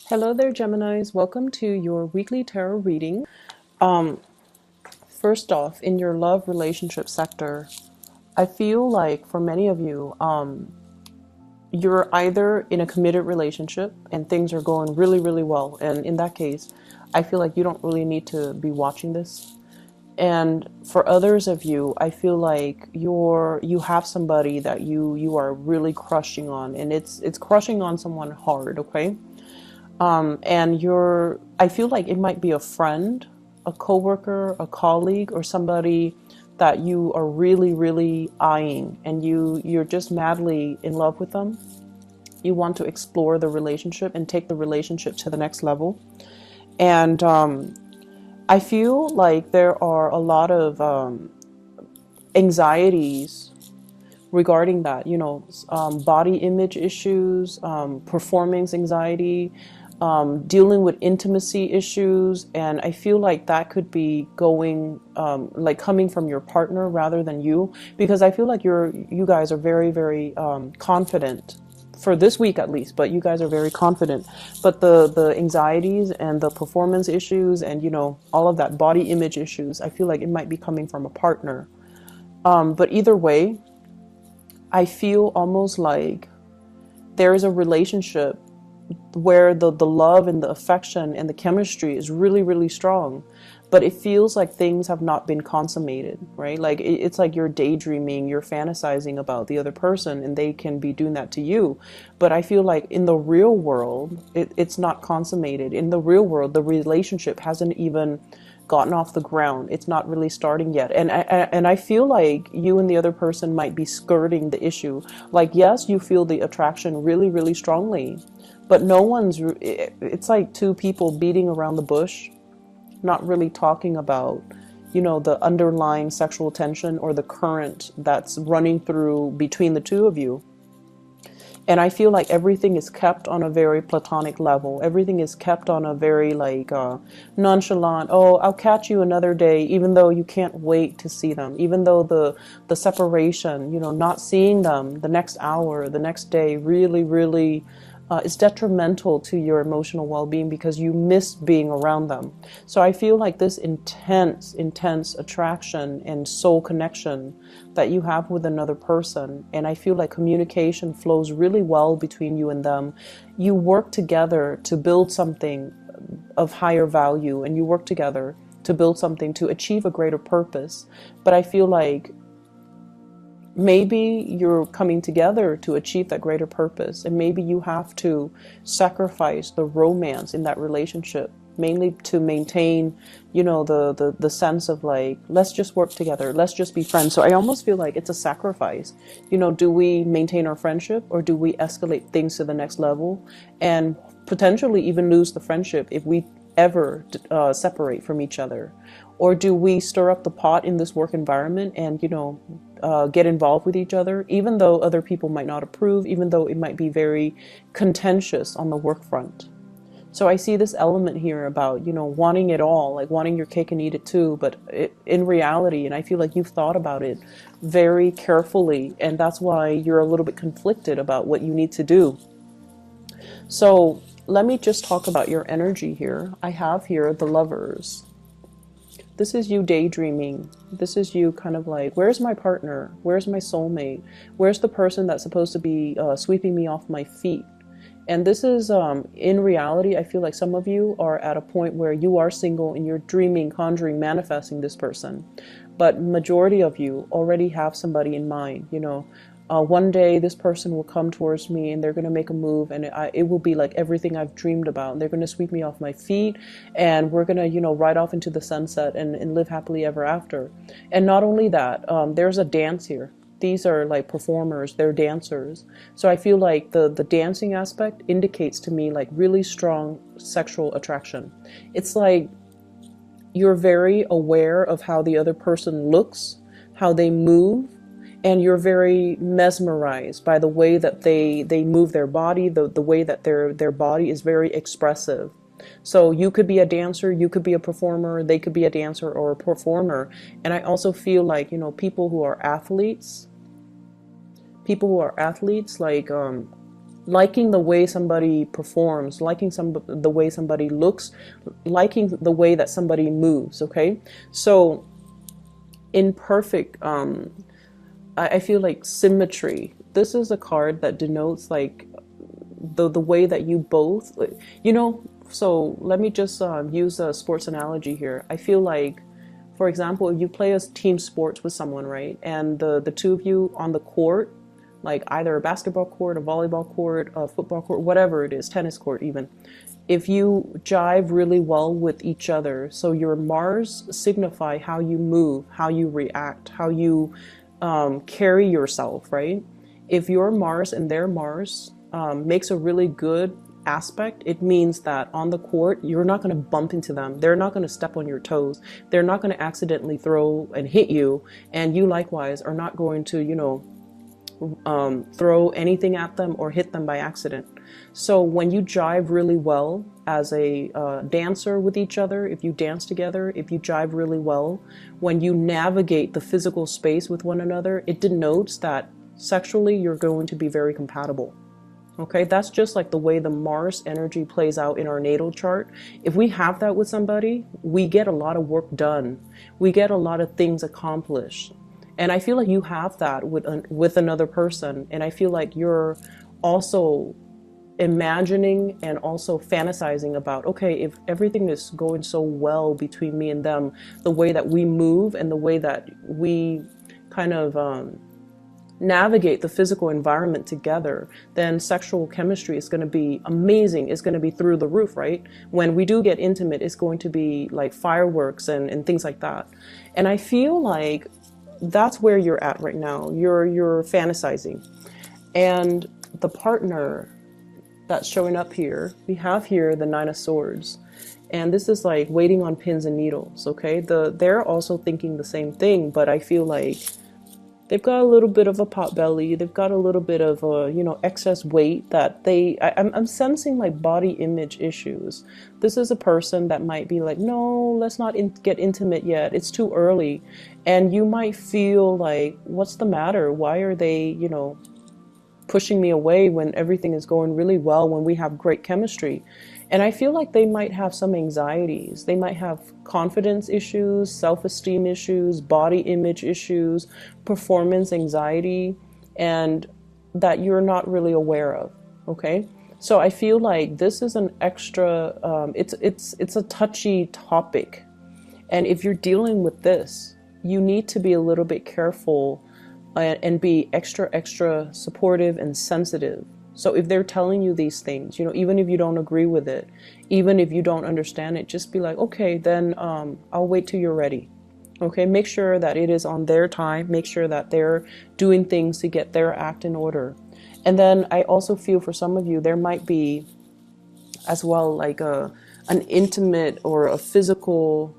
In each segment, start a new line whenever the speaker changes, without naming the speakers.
Hello there, Geminis. Welcome to your weekly tarot reading. Um, First off, in your love relationship sector, I feel like for many of you, you're either in a committed relationship and things are going really, really well. And in that case, I feel like you don't really need to be watching this. And for others of you, I feel like you have somebody that you are really crushing on, and it's crushing on someone hard, okay? And I feel like it might be a friend, a coworker, a colleague, or somebody that you are really, really eyeing, and you're just madly in love with them. You want to explore the relationship and take the relationship to the next level. And I feel like there are a lot of anxieties regarding that, body image issues, performance anxiety, dealing with intimacy issues. And I feel like that could be going, like coming from your partner rather than you, because I feel like you guys are very, very confident for this week at least, but you guys are very confident. But the anxieties and the performance issues and, all of that body image issues, I feel like it might be coming from a partner. But either way, I feel almost like there is a relationship where the love and the affection and the chemistry is really, really strong, but it feels like things have not been consummated, right? Like it's like you're daydreaming, you're fantasizing about the other person, and they can be doing that to you. But I feel like in the real world, it's not consummated. In the real world, the relationship hasn't even gotten off the ground. It's not really starting yet. And I feel like you and the other person might be skirting the issue. Like, yes, you feel the attraction really, really strongly, but it's like two people beating around the bush, not really talking about, the underlying sexual tension or the current that's running through between the two of you. And I feel like everything is kept on a very platonic level. Everything is kept on a very nonchalant, oh, I'll catch you another day, even though you can't wait to see them, even though the separation, not seeing them the next hour, the next day really, really is detrimental to your emotional well-being because you miss being around them. So I feel like this intense, intense attraction and soul connection that you have with another person, and I feel like communication flows really well between you and them. You work together to build something of higher value, and you work together to build something to achieve a greater purpose. But I feel like maybe you're coming together to achieve that greater purpose, and maybe you have to sacrifice the romance in that relationship, mainly to maintain, the sense of like, let's just work together, let's just be friends. So I almost feel like it's a sacrifice. Do we maintain our friendship, or do we escalate things to the next level and potentially even lose the friendship if we ever separate from each other? Or do we stir up the pot in this work environment and, get involved with each other, even though other people might not approve, even though it might be very contentious on the work front? So I see this element here about, wanting it all, like wanting your cake and eat it too, but in reality, and I feel like you've thought about it very carefully, and that's why you're a little bit conflicted about what you need to do. So let me just talk about your energy here. I have here the Lovers. This is you daydreaming. This is you kind of like, where's my partner? Where's my soulmate? Where's the person that's supposed to be sweeping me off my feet? And this is, in reality, I feel like some of you are at a point where you are single and you're dreaming, conjuring, manifesting this person. But majority of you already have somebody in mind, one day this person will come towards me and they're going to make a move, and it will be like everything I've dreamed about. They're going to sweep me off my feet, and we're going to, ride off into the sunset and live happily ever after. And not only that, there's a dance here. These are like performers, they're dancers. So I feel like the dancing aspect indicates to me like really strong sexual attraction. It's like you're very aware of how the other person looks, how they move, and you're very mesmerized by the way that they move their body, the way that their body is very expressive. So you could be a dancer, you could be a performer, they could be a dancer or a performer. And I also feel like, people who are athletes like liking the way somebody performs, liking the way somebody looks, liking the way that somebody moves. Okay, so in perfect, I feel like symmetry. This is a card that denotes like the way that you both, you know. So let me just use a sports analogy here. I feel like, for example, if you play a team sports with someone, right, and the two of you on the court, like either a basketball court, a volleyball court, a football court, whatever it is, tennis court even, if you jive really well with each other, so your Mars signify how you move, how you react, how you carry yourself, right? If your Mars and their Mars makes a really good aspect, it means that on the court, you're not going to bump into them. They're not going to step on your toes. They're not going to accidentally throw and hit you. And you likewise are not going to, you know, throw anything at them or hit them by accident. So when you jive really well as a dancer with each other, if you dance together, if you jive really well, when you navigate the physical space with one another, it denotes that sexually you're going to be very compatible. Okay, that's just like the way the Mars energy plays out in our natal chart. If we have that with somebody, we get a lot of work done. We get a lot of things accomplished. And I feel like you have that with another person. And I feel like you're also imagining and also fantasizing about, okay, if everything is going so well between me and them, the way that we move and the way that we kind of navigate the physical environment together, then sexual chemistry is going to be amazing. It's going to be through the roof, right? When we do get intimate, it's going to be like fireworks and things like that. And I feel like that's where you're at right now. You're fantasizing. And the partner that's showing up here, we have here the Nine of Swords. And this is like waiting on pins and needles, okay? They're also thinking the same thing, but I feel like they've got a little bit of a pot belly. They've got a little bit of excess weight that I'm sensing like body image issues. This is a person that might be like, no, let's not get intimate yet. It's too early. And you might feel like, what's the matter? Why are they, pushing me away when everything is going really well, when we have great chemistry? And I feel like they might have some anxieties. They might have confidence issues, self-esteem issues, body image issues, performance anxiety, and that you're not really aware of, okay? So I feel like this is an extra, it's a touchy topic. And if you're dealing with this, you need to be a little bit careful and be extra supportive and sensitive. So if they're telling you these things, even if you don't agree with it, even if you don't understand it, just be like, okay, then I'll wait till you're ready. Okay, make sure that it is on their time. Make sure that they're doing things to get their act in order. And then I also feel for some of you, there might be as well like an intimate or a physical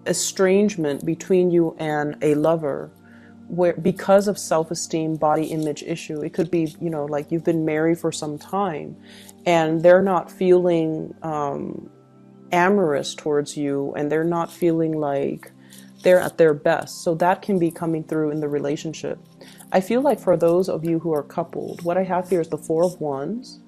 estrangement between you and a lover, where because of self-esteem, body image issue. It could be, like you've been married for some time and they're not feeling amorous towards you, and they're not feeling like they're at their best. So that can be coming through in the relationship. I feel like for those of you who are coupled, what I have here is the Four of Wands.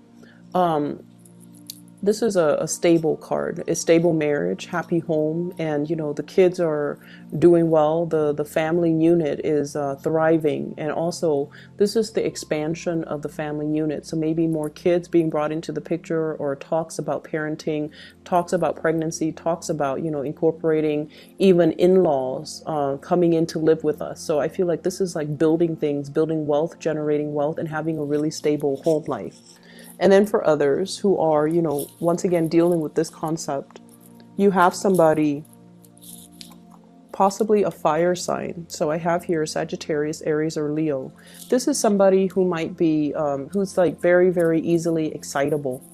This is a stable card, a stable marriage, happy home, and the kids are doing well. The family unit is thriving, and also this is the expansion of the family unit. So maybe more kids being brought into the picture, or talks about parenting, talks about pregnancy, talks about incorporating even in-laws coming in to live with us. So I feel like this is like building things, building wealth, generating wealth, and having a really stable home life. And then for others who are, once again, dealing with this concept, you have somebody, possibly a fire sign. So I have here Sagittarius, Aries, or Leo. This is somebody who might be, who's like very, very easily excitable.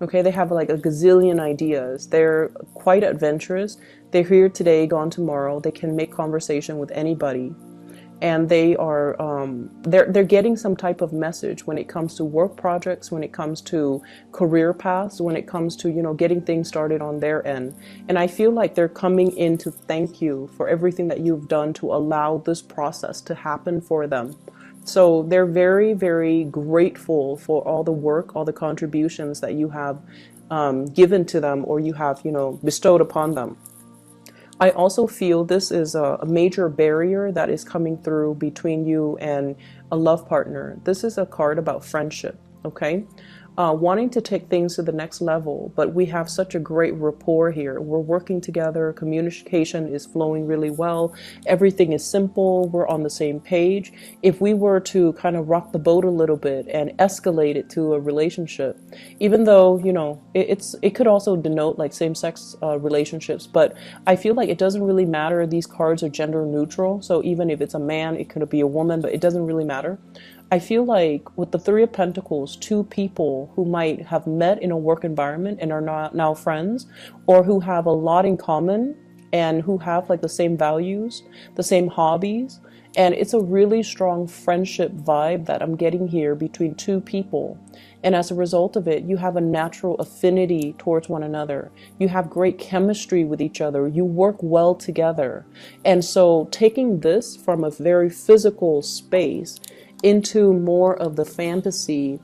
Okay, they have like a gazillion ideas. They're quite adventurous. They're here today, gone tomorrow. They can make conversation with anybody. And they are they're getting some type of message when it comes to work projects, when it comes to career paths, when it comes to getting things started on their end. And I feel like they're coming in to thank you for everything that you've done to allow this process to happen for them, So they're very, very grateful for all the work, all the contributions that you have given to them, or you have, bestowed upon them. I also feel this is a major barrier that is coming through between you and a love partner. This is a card about friendship, okay? Wanting to take things to the next level, but we have such a great rapport here. We're working together, communication is flowing really well, everything is simple, we're on the same page. If we were to kind of rock the boat a little bit and escalate it to a relationship, even though, it could also denote like same-sex relationships, but I feel like it doesn't really matter. These cards are gender neutral, so even if it's a man, it could be a woman, but it doesn't really matter. I feel like with the Three of Pentacles, two people who might have met in a work environment and are not now friends, or who have a lot in common and who have like the same values, the same hobbies. And it's a really strong friendship vibe that I'm getting here between two people. And as a result of it, you have a natural affinity towards one another. You have great chemistry with each other. You work well together. And so taking this from a very physical space into more of the fantasy,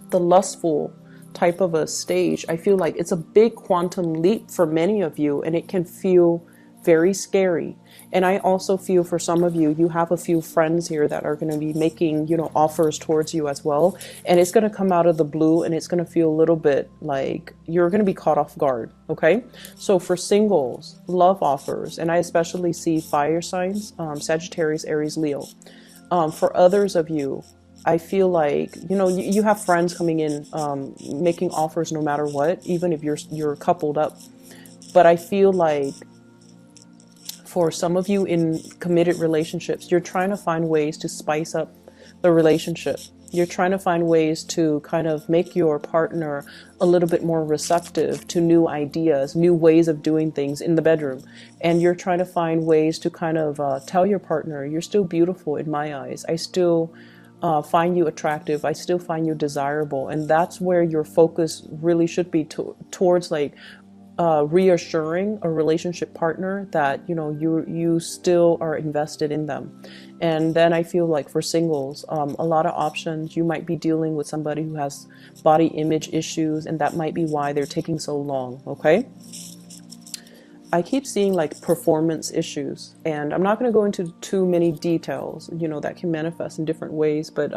the lustful type of a stage, I feel like it's a big quantum leap for many of you, and it can feel very scary. And I also feel for some of you, you have a few friends here that are going to be making, offers towards you as well. And it's going to come out of the blue, and it's going to feel a little bit like you're going to be caught off guard. Okay. So for singles, love offers, and I especially see fire signs, Sagittarius, Aries, Leo. For others of you, I feel like, you have friends coming in, making offers no matter what, even if you're coupled up. But I feel like for some of you in committed relationships, you're trying to find ways to spice up the relationship. You're trying to find ways to kind of make your partner a little bit more receptive to new ideas, new ways of doing things in the bedroom. And you're trying to find ways to kind of tell your partner, you're still beautiful in my eyes. I still find you attractive. I still find you desirable. And that's where your focus really should be towards like reassuring a relationship partner that you still are invested in them. And then I feel like for singles, a lot of options. You might be dealing with somebody who has body image issues, and that might be why they're taking so long. Okay, I keep seeing like performance issues, and I'm not going to go into too many details, that can manifest in different ways, but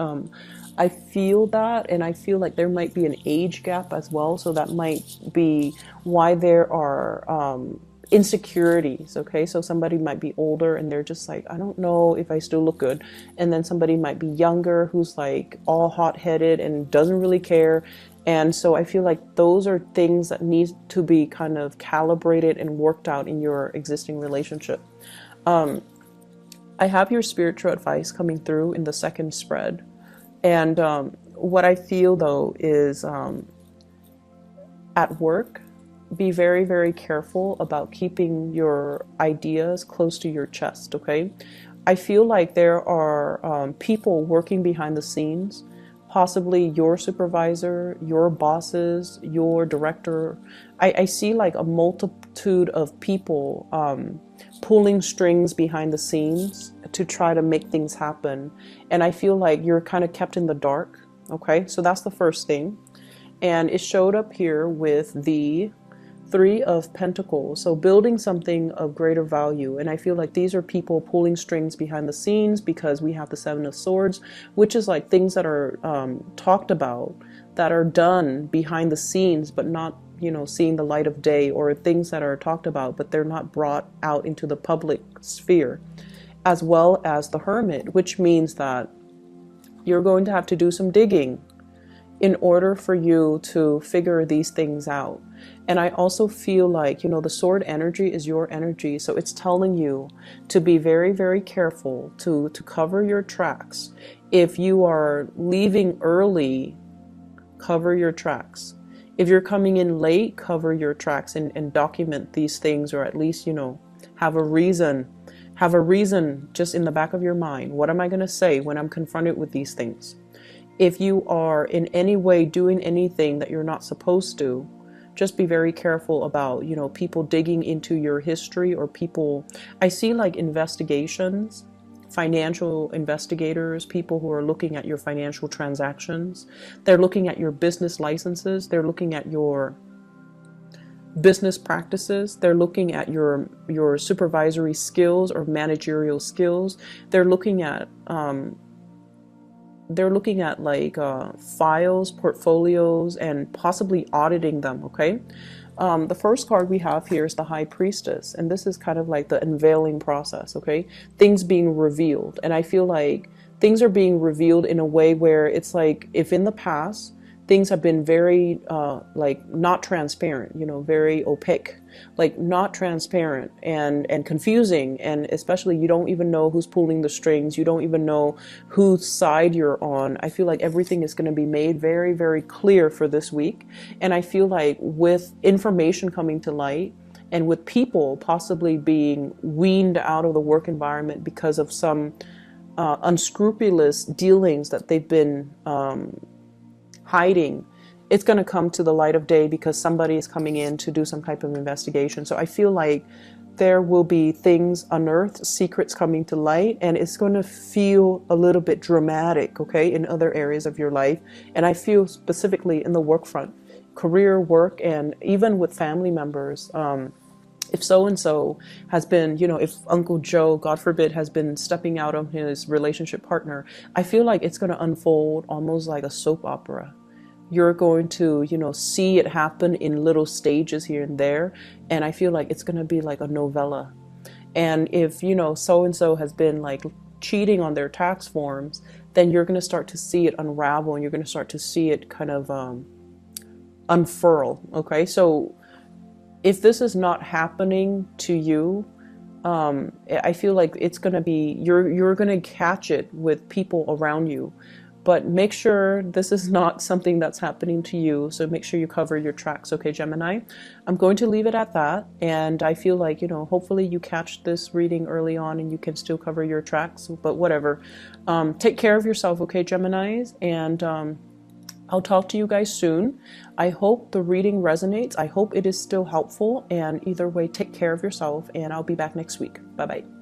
I feel that, and I feel like there might be an age gap as well, so that might be why there are insecurities. Okay, so somebody might be older and they're just like, I don't know if I still look good, and then somebody might be younger who's like all hot-headed and doesn't really care. And so I feel like those are things that need to be kind of calibrated and worked out in your existing relationship. I have your spiritual advice coming through in the second spread. And what I feel though is at work, be very, very careful about keeping your ideas close to your chest, okay? I feel like there are people working behind the scenes, possibly your supervisor, your bosses, your director. I see like a multitude of people pulling strings behind the scenes to try to make things happen. And I feel like you're kind of kept in the dark, okay? So that's the first thing. And it showed up here with the Three of Pentacles, so building something of greater value. And I feel like these are people pulling strings behind the scenes, because we have the Seven of Swords, which is like things that are talked about, that are done behind the scenes, but not, seeing the light of day, or things that are talked about, but they're not brought out into the public sphere. As well as the Hermit, which means that you're going to have to do some digging in order for you to figure these things out. And I also feel like, the sword energy is your energy. So it's telling you to be very, very careful to cover your tracks. If you are leaving early, cover your tracks. If you're coming in late, cover your tracks and document these things, or at least, have a reason. Have a reason just in the back of your mind. What am I going to say when I'm confronted with these things? If you are in any way doing anything that you're not supposed to, just be very careful about, people digging into your history, or people, I see like investigations financial investigators, people who are looking at your financial transactions. They're looking at your business licenses. They're looking at your business practices. They're looking at your supervisory skills or managerial skills. They're looking at like files, portfolios, and possibly auditing them. Okay. The first card we have here is the High Priestess, and this is kind of like the unveiling process. Okay, things being revealed, and I feel like things are being revealed in a way where it's like, if in the past things have been very like not transparent, you know, very opaque, like not transparent and confusing, and especially you don't even know who's pulling the strings, you don't even know whose side you're on. I feel like everything is going to be made very, very clear for this week. And I feel like with information coming to light, and with people possibly being weaned out of the work environment because of some unscrupulous dealings that they've been hiding, it's going to come to the light of day because somebody is coming in to do some type of investigation. So I feel like there will be things unearthed, secrets coming to light, and it's going to feel a little bit dramatic, okay, in other areas of your life. And I feel specifically in the work front, career, work, and even with family members. If so-and-so has been, you know, if Uncle Joe, God forbid, has been stepping out on his relationship partner, I feel like it's going to unfold almost like a soap opera. You're going to, you know, see it happen in little stages here and there. And I feel like it's going to be like a novella. And if, you know, so-and-so has been like cheating on their tax forms, then you're going to start to see it unravel, and you're going to start to see it kind of unfurl. Okay. So if this is not happening to you, I feel like it's going to be, you're going to catch it with people around you. But make sure this is not something that's happening to you. So make sure you cover your tracks. Okay, Gemini? I'm going to leave it at that. And I feel like, you know, hopefully you catch this reading early on and you can still cover your tracks. But whatever. Take care of yourself, okay, Geminis? And I'll talk to you guys soon. I hope the reading resonates. I hope it is still helpful. And either way, take care of yourself. And I'll be back next week. Bye-bye.